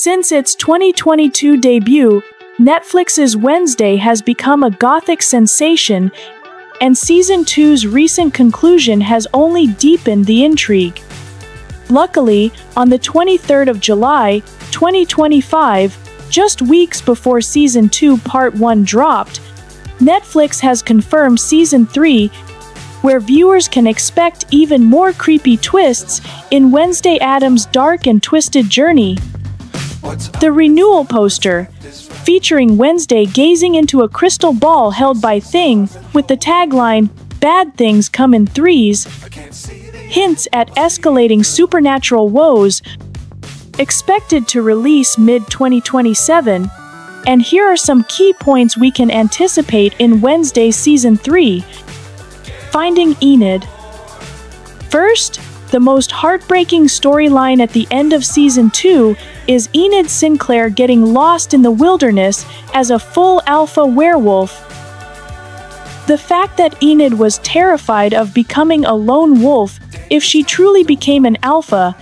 Since its 2022 debut, Netflix's Wednesday has become a gothic sensation, and Season 2's recent conclusion has only deepened the intrigue. Luckily, on the 23rd of July, 2025, just weeks before Season 2 Part 1 dropped, Netflix has confirmed Season 3, where viewers can expect even more creepy twists in Wednesday Addams' dark and twisted journey. The renewal poster, featuring Wednesday gazing into a crystal ball held by Thing, with the tagline, "Bad things come in threes," hints at escalating supernatural woes, expected to release mid-2027. And here are some key points we can anticipate in Wednesday Season 3. Finding Enid. First, the most heartbreaking storyline at the end of Season 2 is Enid Sinclair getting lost in the wilderness as a full alpha werewolf. The fact that Enid was terrified of becoming a lone wolf if she truly became an alpha,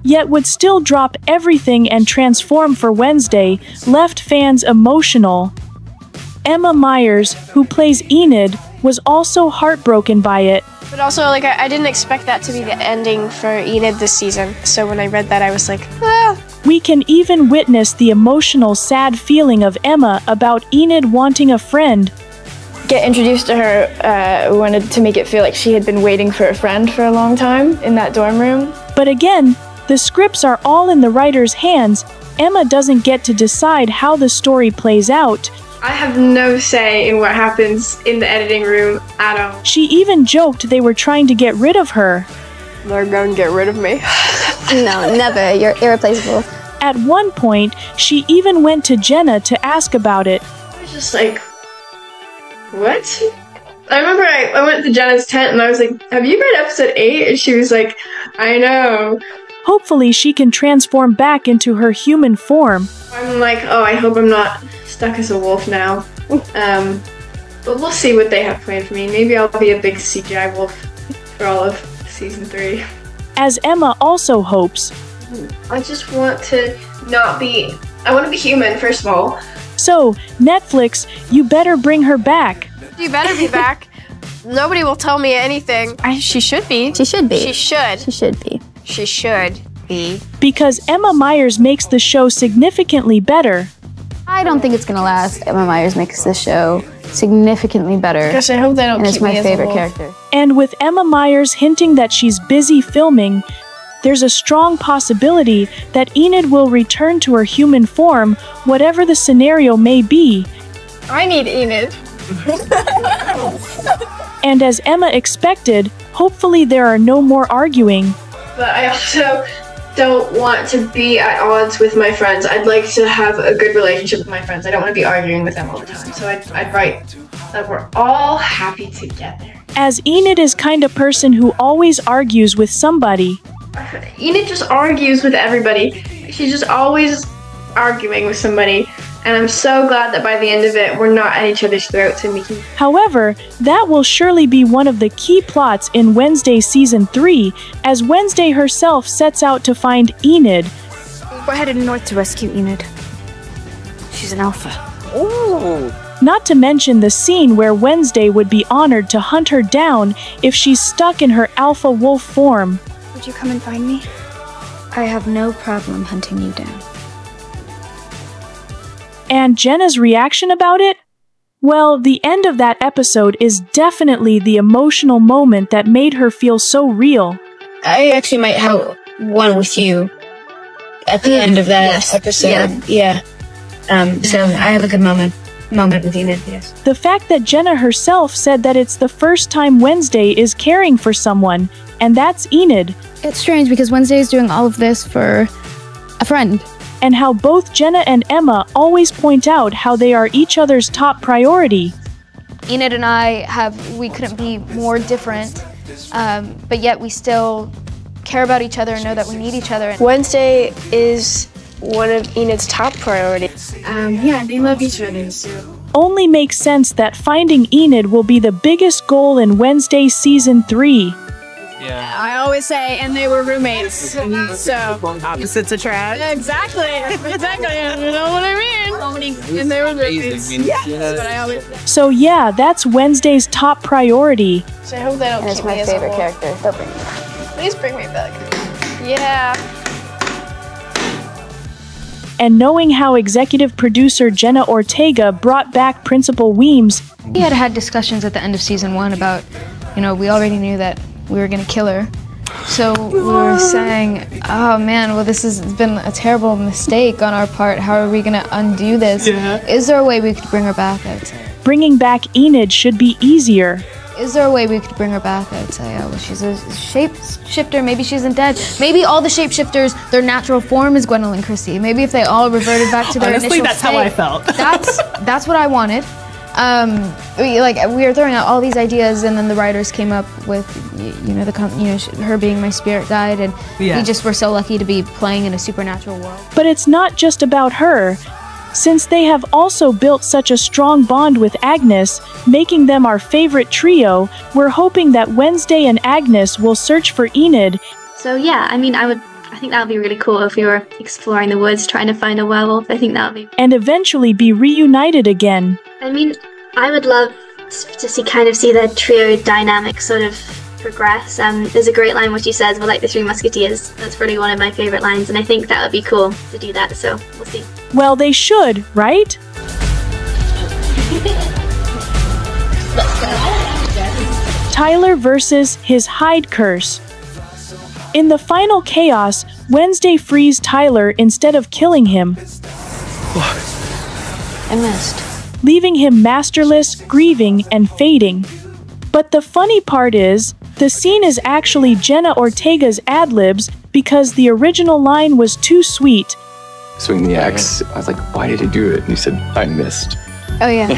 yet would still drop everything and transform for Wednesday, left fans emotional. Emma Myers, who plays Enid, was also heartbroken by it. But also, I didn't expect that to be the ending for Enid this season, so when I read that I was like, ah! We can even witness the emotional, sad feeling of Emma about Enid wanting a friend. Get introduced to her, wanted to make it feel like she had been waiting for a friend for a long time in that dorm room. But again, the scripts are all in the writer's hands. Emma doesn't get to decide how the story plays out. I have no say in what happens in the editing room at all. She even joked they were trying to get rid of her. They're gonna get rid of me. No, never. You're irreplaceable. At one point, she even went to Jenna to ask about it. I was just like, what? I remember I went to Jenna's tent and I was like, have you read episode 8? And she was like, I know. Hopefully she can transform back into her human form. I'm like, oh, I hope I'm not stuck as a wolf now. But we'll see what they have planned for me. Maybe I'll be a big CGI wolf for all of Season 3. As Emma also hopes. I just want to not be... I want to be human, first of all. So, Netflix, you better bring her back. You better be back. Nobody will tell me anything. She should be. She should be. She should. She should be. She should be. Because Emma Myers makes the show significantly better. I don't think it's gonna last. Emma Myers makes this show significantly better. Gosh, I hope they don't and keep it's my me as a favorite wolf. character. And with Emma Myers hinting that she's busy filming, there's a strong possibility that Enid will return to her human form, whatever the scenario may be. I need Enid. And as Emma expected, hopefully there are no more arguing. But I also don't want to be at odds with my friends. I'd like to have a good relationship with my friends. I don't want to be arguing with them all the time. So I'd write that we're all happy together. As Enid is kind of person who always argues with somebody. Enid just argues with everybody. She's just always arguing with somebody. And I'm so glad that by the end of it, we're not at each other's throats and we can... However, that will surely be one of the key plots in Wednesday Season 3, as Wednesday herself sets out to find Enid. We're headed north to rescue Enid. She's an alpha. Ooh. Not to mention the scene where Wednesday would be honored to hunt her down if she's stuck in her alpha wolf form. Would you come and find me? I have no problem hunting you down. And Jenna's reaction about it? Well, the end of that episode is definitely the emotional moment that made her feel so real. I actually might have one with you at the end of that episode. Yeah. So I have a good moment with Enid, yes. The fact that Jenna herself said that it's the first time Wednesday is caring for someone, and that's Enid. It's strange because Wednesday is doing all of this for a friend. And how both Jenna and Emma always point out how they are each other's top priority. Enid and we couldn't be more different, but yet we still care about each other and know that we need each other. Wednesday is one of Enid's top priorities. Yeah, they love each other, so... Only makes sense that finding Enid will be the biggest goal in Wednesday Season 3. Yeah. I always say, and they were roommates. So Opposites attract. exactly. You know what I mean? And they were roommates. Yes. But I always. So yeah, that's Wednesday's top priority. So I hope they don't And it's keep my me as a favorite wolf. character. They'll bring me back. Please bring me back. Yeah. And knowing how executive producer Jenna Ortega brought back Principal Weems, We had discussions at the end of season 1 about, we already knew that we were gonna kill her. So we were saying, oh man, well this has been a terrible mistake on our part. How are we gonna undo this? Yeah. Is there a way we could bring her back, I would say? bringing back Enid should be easier. Is there a way we could bring her back? I would say, oh, well, she's a shapeshifter. Maybe she isn't dead. Maybe all the shapeshifters, their natural form is Gwendolyn Christie. Maybe if they all reverted back to their Honestly, initial that's state. how I felt. That's what I wanted. We were throwing out all these ideas, and then the writers came up with, her being my spirit guide, and we just were so lucky to be playing in a supernatural world. But it's not just about her. Since they have also built such a strong bond with Agnes, making them our favorite trio, we're hoping that Wednesday and Agnes will search for Enid. So yeah, I think that would be really cool if we were exploring the woods trying to find a werewolf. I think that would be... And eventually be reunited again. I would love to see the trio dynamic sort of progress. There's a great line which she says, we're like the Three Musketeers. That's really one of my favorite lines, and I think that would be cool to do that, so we'll see. Well, they should, right? Tyler versus his hide curse. In the final chaos, Wednesday frees Tyler instead of killing him. I missed. Leaving him masterless, grieving, and fading. But the funny part is, the scene is actually Jenna Ortega's ad-libs because the original line was too sweet. Swinging the axe, I was like, why did he do it? And he said, I missed. Oh yeah,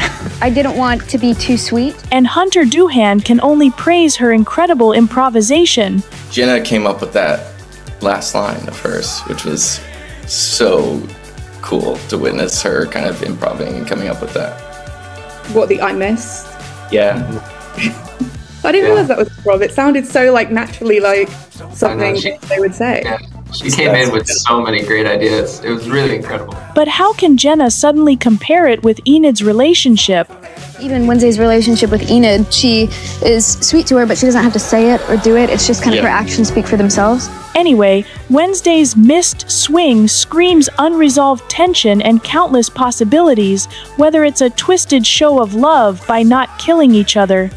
I didn't want to be too sweet. And Hunter Doohan can only praise her incredible improvisation. Jenna came up with that last line of hers, which was so cool to witness her kind of improvising and coming up with that. What, the I missed? Yeah. I didn't realize that was improv. It sounded so naturally like something they would say. Yeah. She came in with so many great ideas. It was really incredible. But how can Jenna suddenly compare it with Enid's relationship? Even Wednesday's relationship with Enid, she is sweet to her, but she doesn't have to say it or do it. It's just kind of her actions speak for themselves. Anyway, Wednesday's missed swing screams unresolved tension and countless possibilities, whether it's a twisted show of love by not killing each other.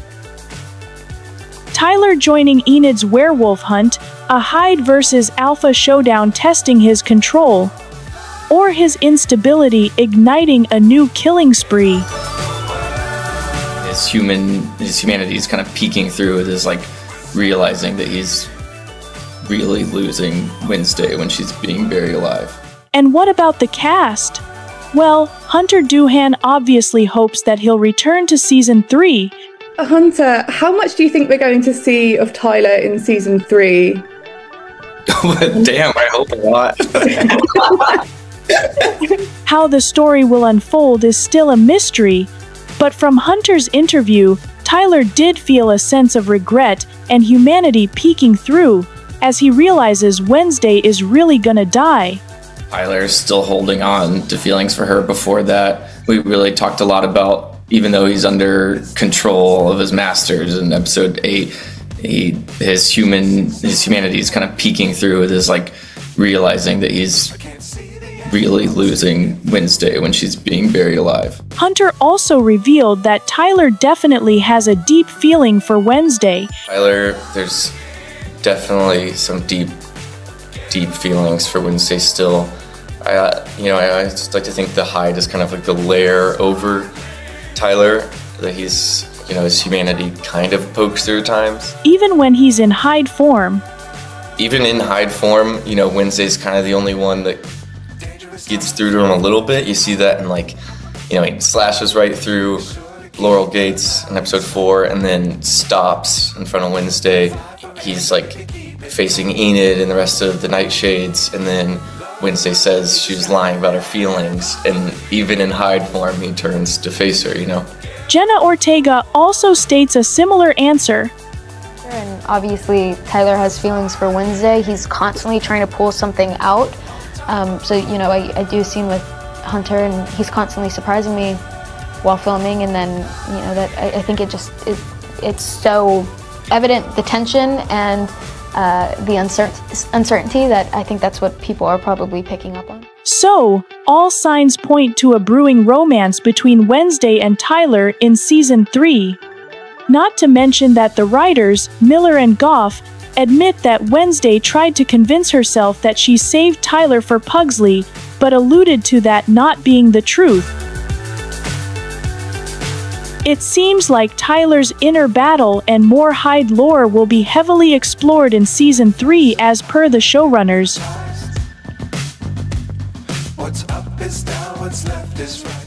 Tyler joining Enid's werewolf hunt, a Hyde versus Alpha showdown testing his control, or his instability igniting a new killing spree. His humanity is kind of peeking through this, realizing that he's really losing Wednesday when she's being very alive. And what about the cast? Well, Hunter Doohan obviously hopes that he'll return to season 3. Hunter, how much do you think we're going to see of Tyler in season 3? Damn, I hope a lot. How the story will unfold is still a mystery, but from Hunter's interview, Tyler did feel a sense of regret and humanity peeking through, as he realizes Wednesday is really gonna die. Tyler's still holding on to feelings for her. Before that, we really talked a lot about, even though he's under control of his masters in episode 8, his humanity is kind of peeking through this, realizing that he's really losing Wednesday when she's being very alive. Hunter also revealed that Tyler definitely has a deep feeling for Wednesday. Tyler, there's definitely some deep feelings for Wednesday still. I just like to think the Hyde is kind of like the layer over Tyler, that he's, his humanity kind of pokes through at times. Even when he's in Hyde form. Even in Hyde form, Wednesday's kind of the only one that gets through to him a little bit. You see that in he slashes right through Laurel Gates in episode 4 and then stops in front of Wednesday. He's facing Enid and the rest of the Nightshades, and then Wednesday says she was lying about her feelings, and even in Hyde form, he turns to face her, Jenna Ortega also states a similar answer. And obviously Tyler has feelings for Wednesday. He's constantly trying to pull something out. So, you know, I do a scene with Hunter, and he's constantly surprising me while filming, and then, you know, that I think it's so evident, the tension and the uncertainty, that I think that's what people are probably picking up on. So, all signs point to a brewing romance between Wednesday and Tyler in Season 3. Not to mention that the writers, Miller and Goff, admit that Wednesday tried to convince herself that she saved Tyler for Pugsley, but alluded to that not being the truth. It seems like Tyler's inner battle and more Hyde lore will be heavily explored in Season 3 as per the showrunners.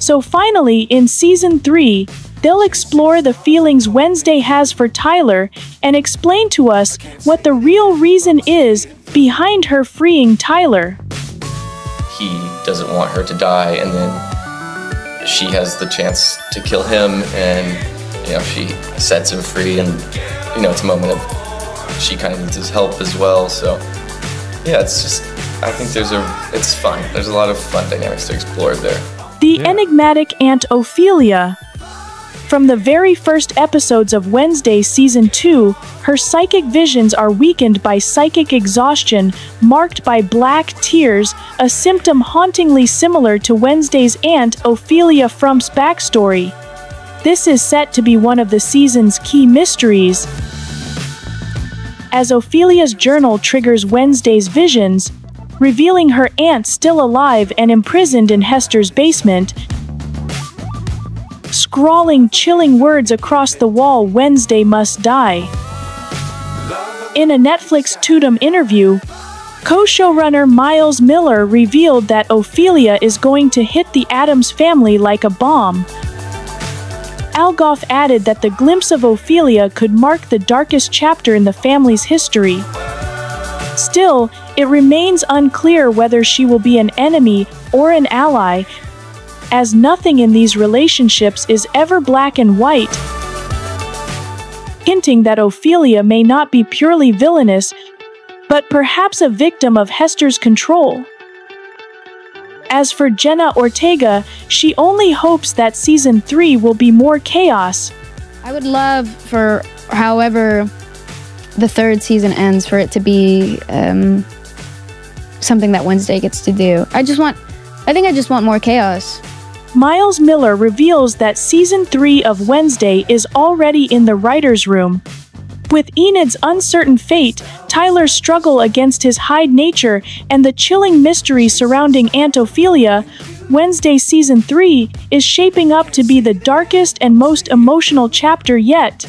So finally, in Season 3, they'll explore the feelings Wednesday has for Tyler and explain to us what the real reason is behind her freeing Tyler. He doesn't want her to die, and then she has the chance to kill him, and, you know, she sets him free, and, you know, it's a moment of she kind of needs his help as well. So yeah, it's just, I think it's fun. There's a lot of fun dynamics to explore there. The enigmatic Aunt Ophelia. From the very first episodes of Wednesday Season 2, her psychic visions are weakened by psychic exhaustion, marked by black tears, a symptom hauntingly similar to Wednesday's Aunt Ophelia Frump's backstory. This is set to be one of the season's key mysteries. As Ophelia's journal triggers Wednesday's visions, revealing her aunt still alive and imprisoned in Hester's basement, scrawling chilling words across the wall, "Wednesday must die." In a Netflix Tudum interview, co-showrunner Miles Miller revealed that Ophelia is going to hit the Addams family like a bomb. Al Goff added that the glimpse of Ophelia could mark the darkest chapter in the family's history. Still, it remains unclear whether she will be an enemy or an ally, as nothing in these relationships is ever black and white, hinting that Ophelia may not be purely villainous, but perhaps a victim of Hester's control. As for Jenna Ortega, she only hopes that Season 3 will be more chaos. I would love for, however the third season ends, for it to be something that Wednesday gets to do. I think I just want more chaos. Miles Miller reveals that Season 3 of Wednesday is already in the writer's room. With Enid's uncertain fate, Tyler's struggle against his Hyde nature, and the chilling mystery surrounding Aunt Ophelia, Wednesday Season 3 is shaping up to be the darkest and most emotional chapter yet.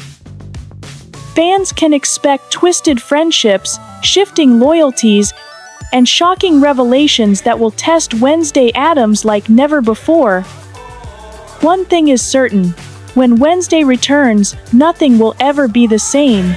Fans can expect twisted friendships, shifting loyalties, and shocking revelations that will test Wednesday Addams like never before. One thing is certain: when Wednesday returns, nothing will ever be the same.